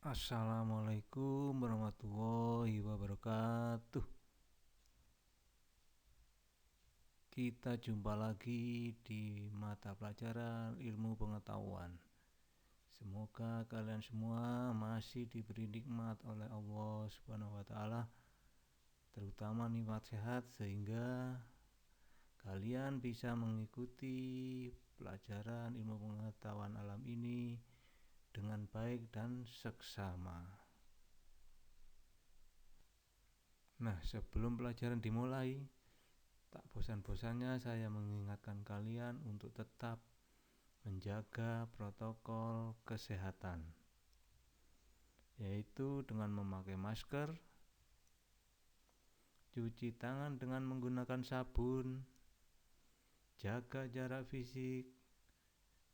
Assalamualaikum warahmatullahi wabarakatuh. Kita jumpa lagi di mata pelajaran ilmu pengetahuan. Semoga kalian semua masih diberi nikmat oleh Allah Subhanahu wa taala, terutama nikmat sehat, sehingga kalian bisa mengikuti pelajaran ilmu pengetahuan alam ini dengan baik dan seksama. Nah, sebelum pelajaran dimulai, tak bosan-bosannya saya mengingatkan kalian untuk tetap menjaga protokol kesehatan, yaitu dengan memakai masker, cuci tangan dengan menggunakan sabun, jaga jarak fisik,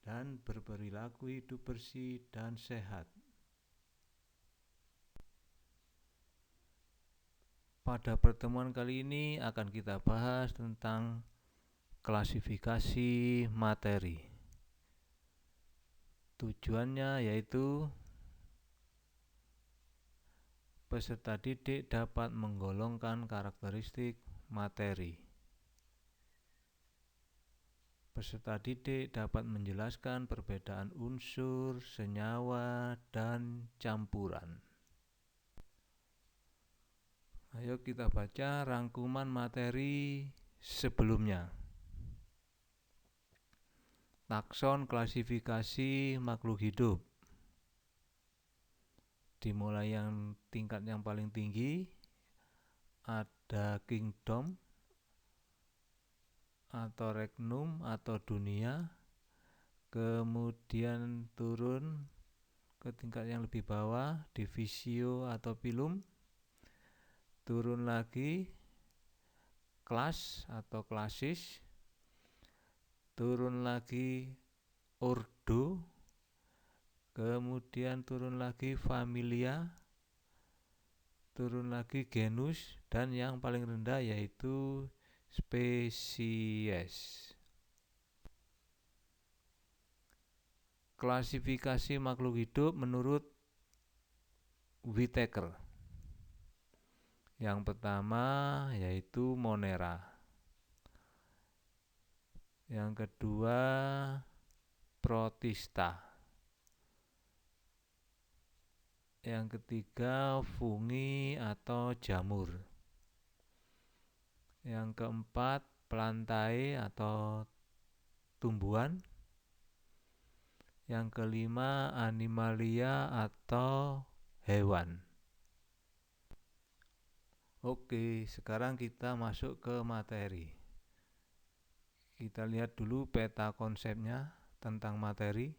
dan berperilaku hidup bersih dan sehat. Pada pertemuan kali ini akan kita bahas tentang klasifikasi materi. Tujuannya yaitu peserta didik dapat menggolongkan karakteristik materi. Peserta didik dapat menjelaskan perbedaan unsur, senyawa, dan campuran. Ayo kita baca rangkuman materi sebelumnya. Takson klasifikasi makhluk hidup. Dimulai yang tingkat yang paling tinggi, ada kingdom atau regnum atau dunia, kemudian turun ke tingkat yang lebih bawah, divisio atau phylum, turun lagi kelas atau klasis, turun lagi ordo, kemudian turun lagi familia, turun lagi genus, dan yang paling rendah yaitu spesies. Klasifikasi makhluk hidup menurut Whittaker. Yang pertama yaitu Monera. Yang kedua Protista. Yang ketiga fungi atau jamur. Yang keempat plantae atau tumbuhan. Yang kelima animalia atau hewan. Oke, sekarang kita masuk ke materi. Kita lihat dulu peta konsepnya tentang materi.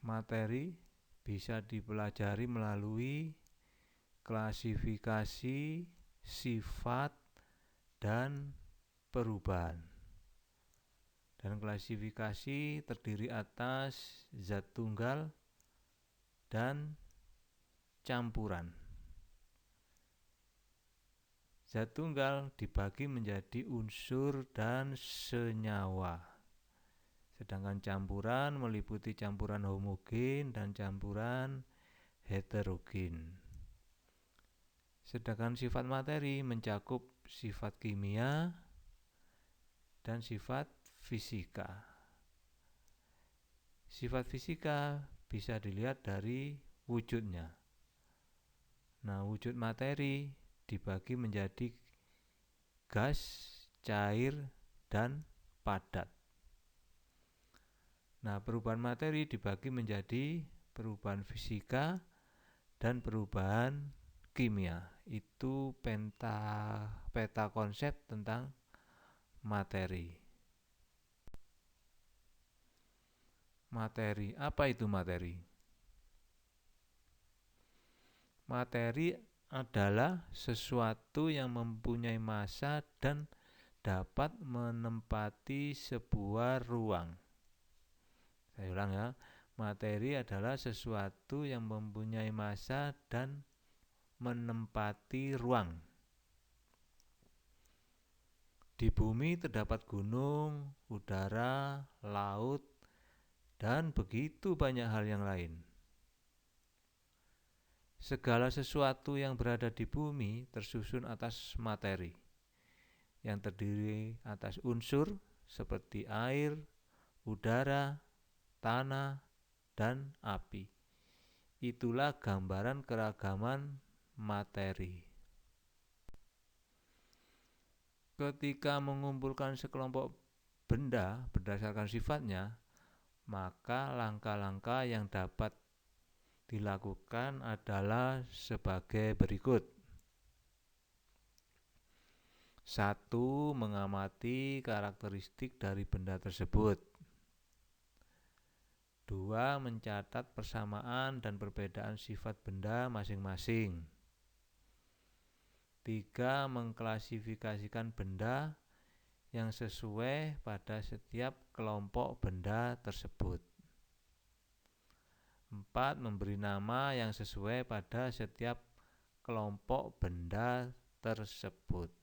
Materi bisa dipelajari melalui klasifikasi, sifat, dan perubahan. Dan klasifikasi terdiri atas zat tunggal dan campuran. Zat tunggal dibagi menjadi unsur dan senyawa. Sedangkan campuran meliputi campuran homogen dan campuran heterogen. Sedangkan sifat materi mencakup sifat kimia dan sifat fisika. Sifat fisika bisa dilihat dari wujudnya. Nah, wujud materi dibagi menjadi gas, cair, dan padat. Nah, perubahan materi dibagi menjadi perubahan fisika dan perubahan kimia. Itu peta konsep tentang materi. Materi, apa itu materi? Materi adalah sesuatu yang mempunyai massa dan dapat menempati sebuah ruang. Saya ulang ya, materi adalah sesuatu yang mempunyai massa dan menempati ruang. Di bumi terdapat gunung, udara, laut, dan begitu banyak hal yang lain. Segala sesuatu yang berada di bumi tersusun atas materi, yang terdiri atas unsur seperti air, udara, tanah, dan api. Itulah gambaran keragaman materi. Ketika mengumpulkan sekelompok benda berdasarkan sifatnya, maka langkah-langkah yang dapat dilakukan adalah sebagai berikut. 1. Mengamati karakteristik dari benda tersebut. 2. Mencatat persamaan dan perbedaan sifat benda masing-masing. 3. Mengklasifikasikan benda yang sesuai pada setiap kelompok benda tersebut. 4. Memberi nama yang sesuai pada setiap kelompok benda tersebut.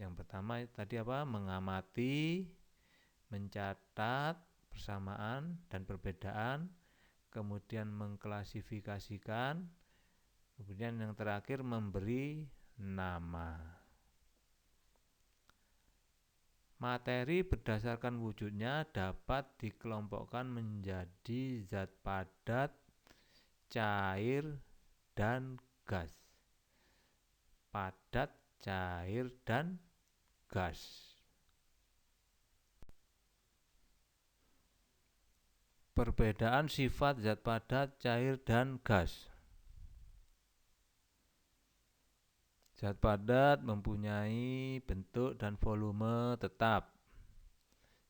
Yang pertama tadi apa? Mengamati, mencatat persamaan dan perbedaan, kemudian mengklasifikasikan, kemudian yang terakhir memberi nama. Materi berdasarkan wujudnya dapat dikelompokkan menjadi zat padat, cair, dan gas. Padat, cair, dan gas. Perbedaan sifat zat padat, cair, dan gas. Zat padat mempunyai bentuk dan volume tetap.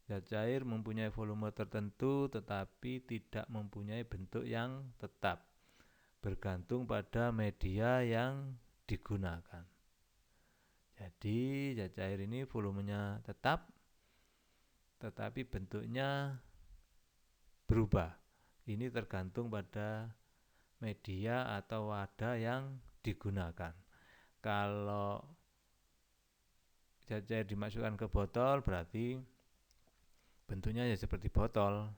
Zat cair mempunyai volume tertentu tetapi tidak mempunyai bentuk yang tetap, bergantung pada media yang digunakan. Jadi zat cair ini volumenya tetap tetapi bentuknya berubah. Ini tergantung pada media atau wadah yang digunakan. Kalau zat cair dimasukkan ke botol berarti bentuknya ya seperti botol.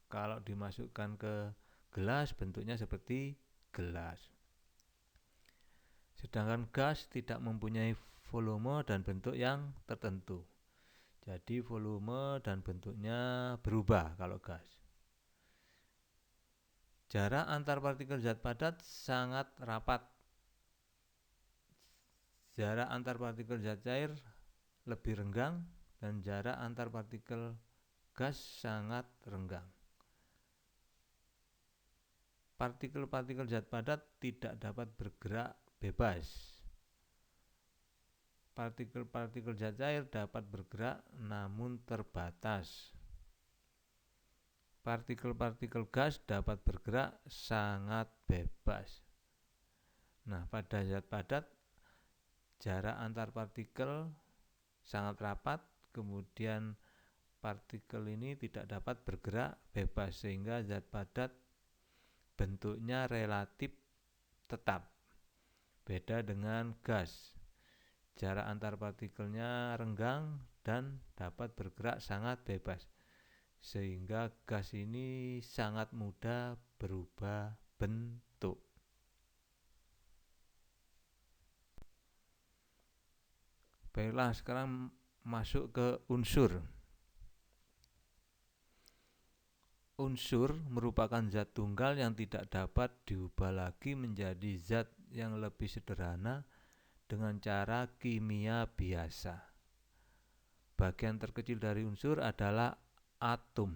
Kalau dimasukkan ke gelas bentuknya seperti gelas. Sedangkan gas tidak mempunyai volume dan bentuk yang tertentu. Jadi volume dan bentuknya berubah kalau gas. Jarak antar partikel zat padat sangat rapat. Jarak antar partikel zat cair lebih renggang dan jarak antar partikel gas sangat renggang. Partikel-partikel zat padat tidak dapat bergerak bebas. Partikel-partikel zat cair dapat bergerak namun terbatas. Partikel-partikel gas dapat bergerak sangat bebas. Nah, pada zat padat jarak antar partikel sangat rapat, kemudian partikel ini tidak dapat bergerak bebas sehingga zat padat bentuknya relatif tetap. Beda dengan gas. Jarak antar partikelnya renggang dan dapat bergerak sangat bebas. Sehingga gas ini sangat mudah berubah bentuk. Baiklah, sekarang masuk ke unsur. Unsur merupakan zat tunggal yang tidak dapat diubah lagi menjadi zat yang lebih sederhana dengan cara kimia biasa. Bagian terkecil dari unsur adalah atom.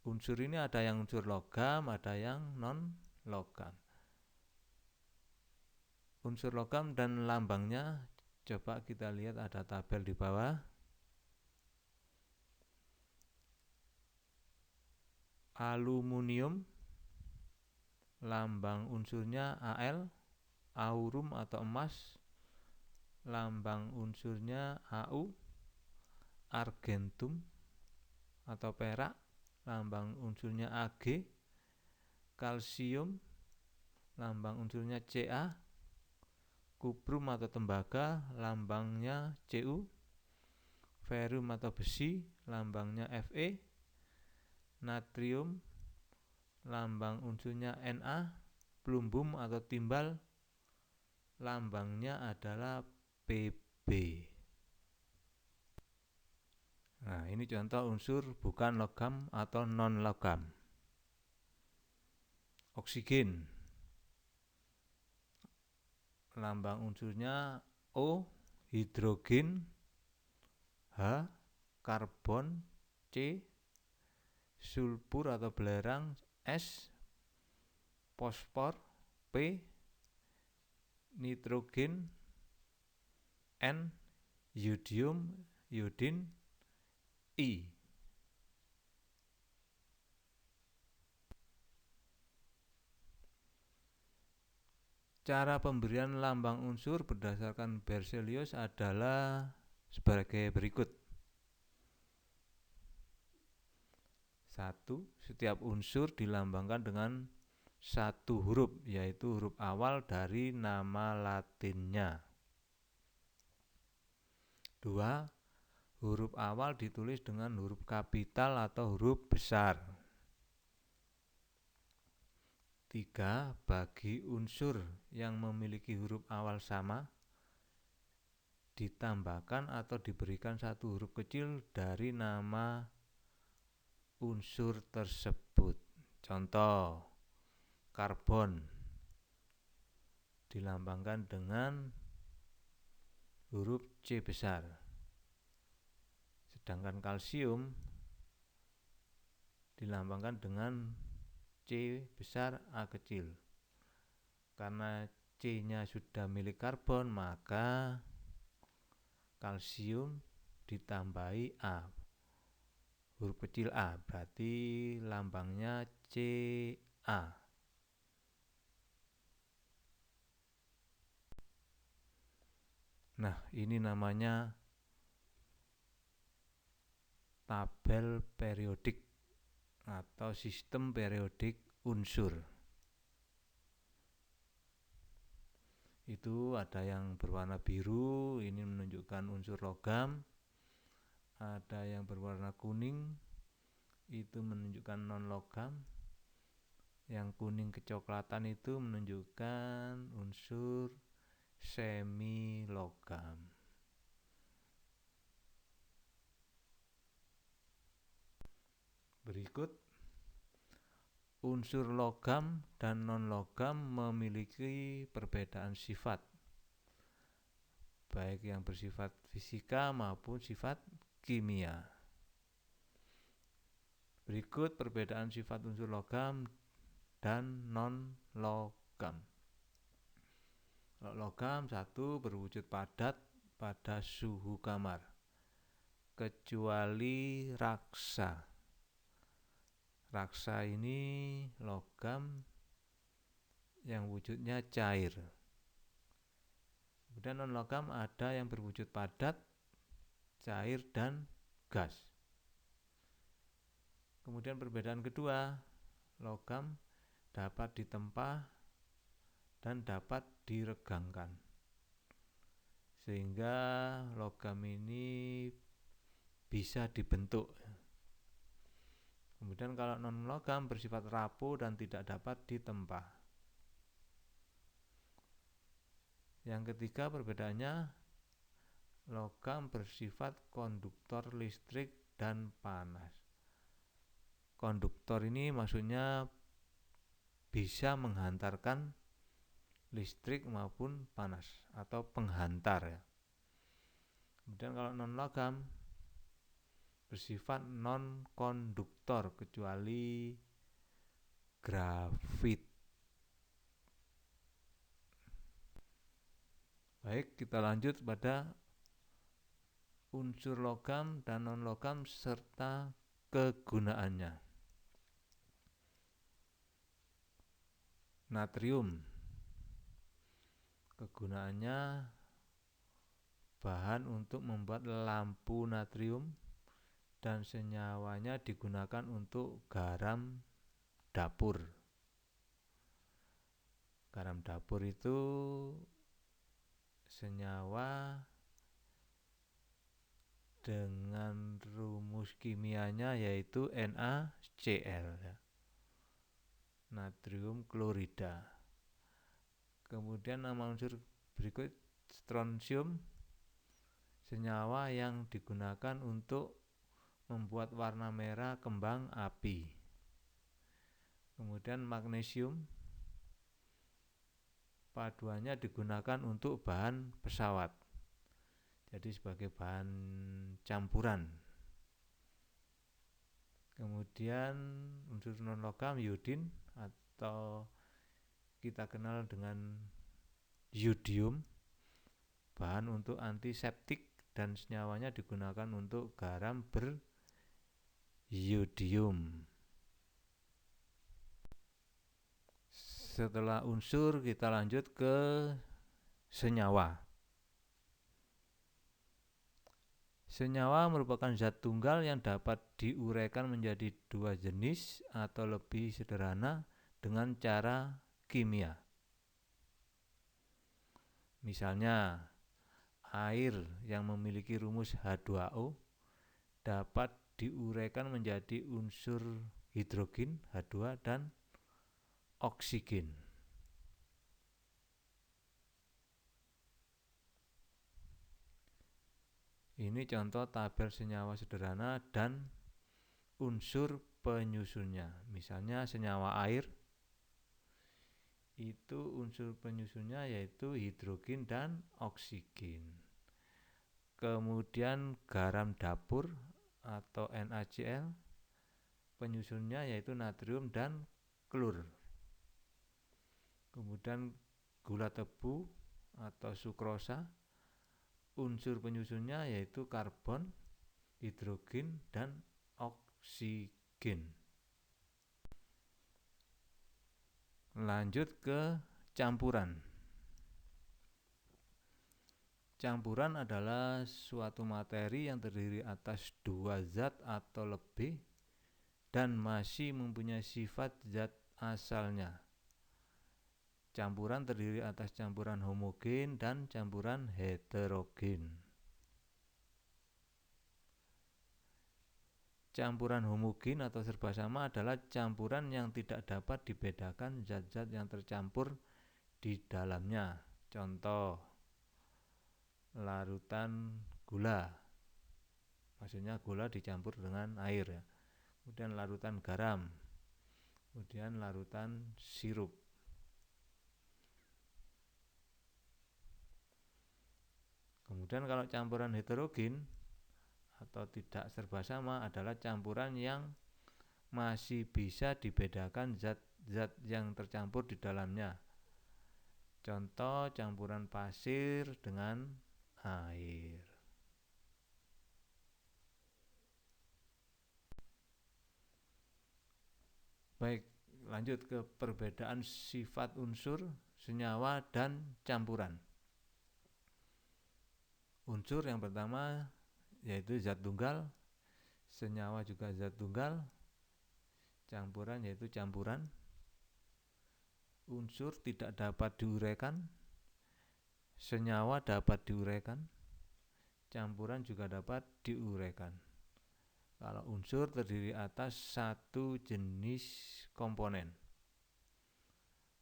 Unsur ini ada yang unsur logam, ada yang non-logam. Unsur logam dan lambangnya coba kita lihat, ada tabel di bawah. Aluminium, lambang unsurnya Al. Aurum atau emas, lambang unsurnya Au. Argentum atau perak, lambang unsurnya Ag. Kalsium, lambang unsurnya Ca. Kuprum atau tembaga, lambangnya Cu. Ferrium atau besi, lambangnya Fe. Natrium, lambang unsurnya Na. Plumbum atau timbal, lambangnya adalah Pb. Nah, ini contoh unsur bukan logam atau non logam. Oksigen, lambang unsurnya O. Hidrogen H. Karbon C. Sulfur atau belerang S. Fosfor P. Nitrogen N. Iodin I. Cara pemberian lambang unsur berdasarkan Berzelius adalah sebagai berikut. 1. Setiap unsur dilambangkan dengan satu huruf, yaitu huruf awal dari nama latinnya. 2. Huruf awal ditulis dengan huruf kapital atau huruf besar. 3. Bagi unsur yang memiliki huruf awal sama, ditambahkan atau diberikan satu huruf kecil dari nama unsur tersebut. Contoh, karbon dilambangkan dengan huruf C besar, sedangkan kalsium dilambangkan dengan C besar A kecil. Karena C-nya sudah milik karbon, maka kalsium ditambahi A, huruf kecil A, berarti lambangnya Ca. Nah, ini namanya tabel periodik atau sistem periodik unsur. Itu ada yang berwarna biru, ini menunjukkan unsur logam. Ada yang berwarna kuning, itu menunjukkan non logam. Yang kuning kecoklatan itu menunjukkan unsur semi logam. Berikut, unsur logam dan non logam memiliki perbedaan sifat, baik yang bersifat fisika maupun sifat kimia. Berikut perbedaan sifat unsur logam dan non logam. Logam 1, berwujud padat pada suhu kamar, kecuali raksa. Raksa ini logam yang wujudnya cair. Kemudian non logam ada yang berwujud padat, cair, dan gas. Kemudian perbedaan kedua, logam dapat ditempa dan dapat diregangkan, sehingga logam ini bisa dibentuk. Kemudian kalau non logam bersifat rapuh dan tidak dapat ditempa. Yang ketiga perbedaannya, logam bersifat konduktor listrik dan panas. Konduktor ini maksudnya bisa menghantarkan listrik maupun panas atau penghantar ya. Kemudian kalau non logam bersifat non konduktor kecuali grafit. Baik, kita lanjut pada unsur logam dan non logam serta kegunaannya. Natrium, kegunaannya bahan untuk membuat lampu natrium dan senyawanya digunakan untuk garam dapur. Garam dapur itu senyawa dengan rumus kimianya yaitu NaCl ya. Natrium klorida. Kemudian nama unsur berikut strontium, senyawa yang digunakan untuk membuat warna merah kembang api. Kemudian magnesium, paduannya digunakan untuk bahan pesawat, jadi sebagai bahan campuran. Kemudian unsur non logam iodin atau kita kenal dengan yodium, bahan untuk antiseptik dan senyawanya digunakan untuk garam beriodium. Setelah unsur kita lanjut ke senyawa. Senyawa merupakan zat tunggal yang dapat diuraikan menjadi dua jenis atau lebih sederhana dengan cara kimia. Misalnya, air yang memiliki rumus H2O dapat diuraikan menjadi unsur hidrogen H2 dan oksigen. Ini contoh tabel senyawa sederhana dan unsur penyusunnya. Misalnya senyawa air, itu unsur penyusunnya yaitu hidrogen dan oksigen. Kemudian garam dapur atau NaCl, penyusunnya yaitu natrium dan klor. Kemudian gula tebu atau sukrosa, unsur penyusunnya yaitu karbon, hidrogen, dan oksigen. Lanjut ke campuran. Campuran adalah suatu materi yang terdiri atas dua zat atau lebih dan masih mempunyai sifat zat asalnya. Campuran terdiri atas campuran homogen dan campuran heterogen. Campuran homogen atau serba sama adalah campuran yang tidak dapat dibedakan zat-zat yang tercampur di dalamnya. Contoh, larutan gula, maksudnya gula dicampur dengan air ya. Kemudian larutan garam, kemudian larutan sirup. Kemudian kalau campuran heterogen atau tidak serba sama adalah campuran yang masih bisa dibedakan zat-zat yang tercampur di dalamnya. Contoh campuran pasir dengan air. Baik, lanjut ke perbedaan sifat unsur, senyawa, dan campuran. Unsur yang pertama yaitu zat tunggal, senyawa juga zat tunggal, campuran yaitu campuran. Unsur tidak dapat diuraikan, senyawa dapat diuraikan, campuran juga dapat diuraikan. Kalau unsur terdiri atas satu jenis komponen,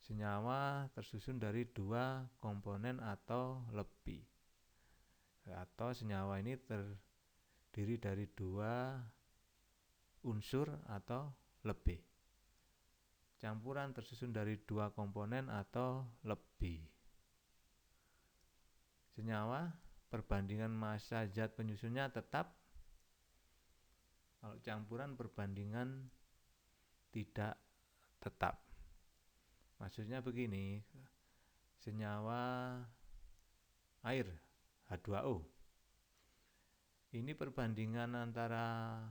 senyawa tersusun dari dua komponen atau lebih. Atau senyawa ini terdiri dari dua unsur atau lebih. Campuran tersusun dari dua komponen atau lebih. Senyawa, perbandingan massa zat penyusunnya tetap. Kalau campuran perbandingan tidak tetap. Maksudnya begini, senyawa air H2O. Ini perbandingan antara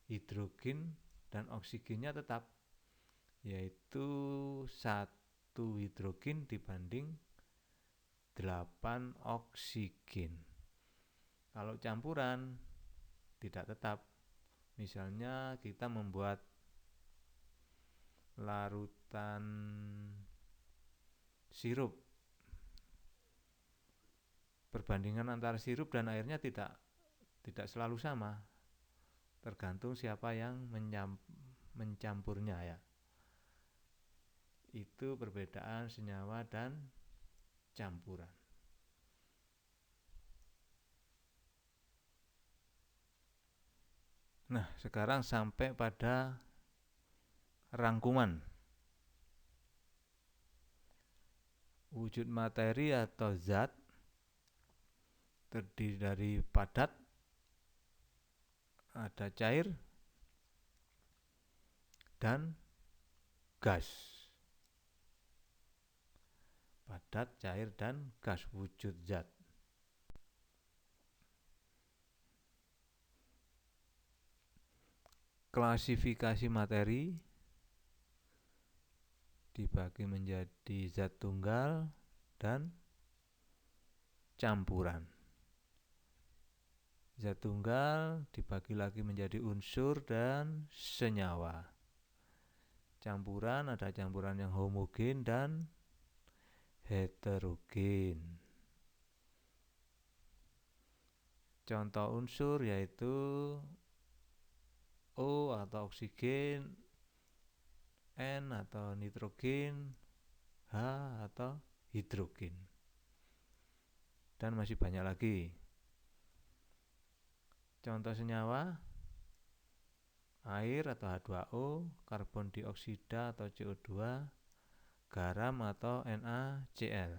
hidrogen dan oksigennya tetap, yaitu 1 hidrogen dibanding 8 oksigen. Kalau campuran tidak tetap. Misalnya kita membuat larutan sirup. Perbandingan antara sirup dan airnya tidak tidak selalu sama, tergantung siapa yang mencampurnya ya. Itu perbedaan senyawa dan campuran. Nah, sekarang sampai pada rangkuman. Wujud materi atau zat terdiri dari padat, ada cair, dan gas. Padat, cair, dan gas, wujud zat. Klasifikasi materi dibagi menjadi zat tunggal dan campuran. Zat tunggal dibagi lagi menjadi unsur dan senyawa. Campuran ada campuran yang homogen dan heterogen. Contoh unsur yaitu O atau oksigen, N atau nitrogen, H atau hidrogen. Dan masih banyak lagi. Contoh senyawa, air atau H2O, karbon dioksida atau CO2, garam atau NaCl.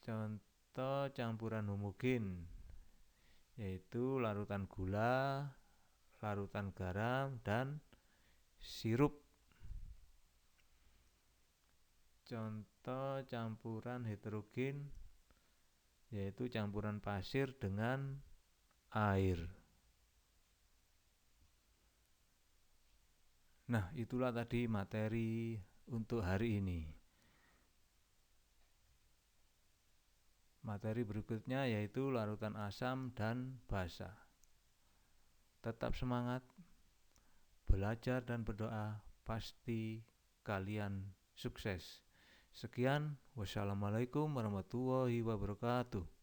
Contoh campuran homogen yaitu larutan gula, larutan garam, dan sirup. Contoh campuran heterogen yaitu campuran pasir dengan air. Nah, itulah tadi materi untuk hari ini. Materi berikutnya yaitu larutan asam dan basa. Tetap semangat, belajar dan berdoa, pasti kalian sukses. Sekian, wassalamualaikum warahmatullahi wabarakatuh.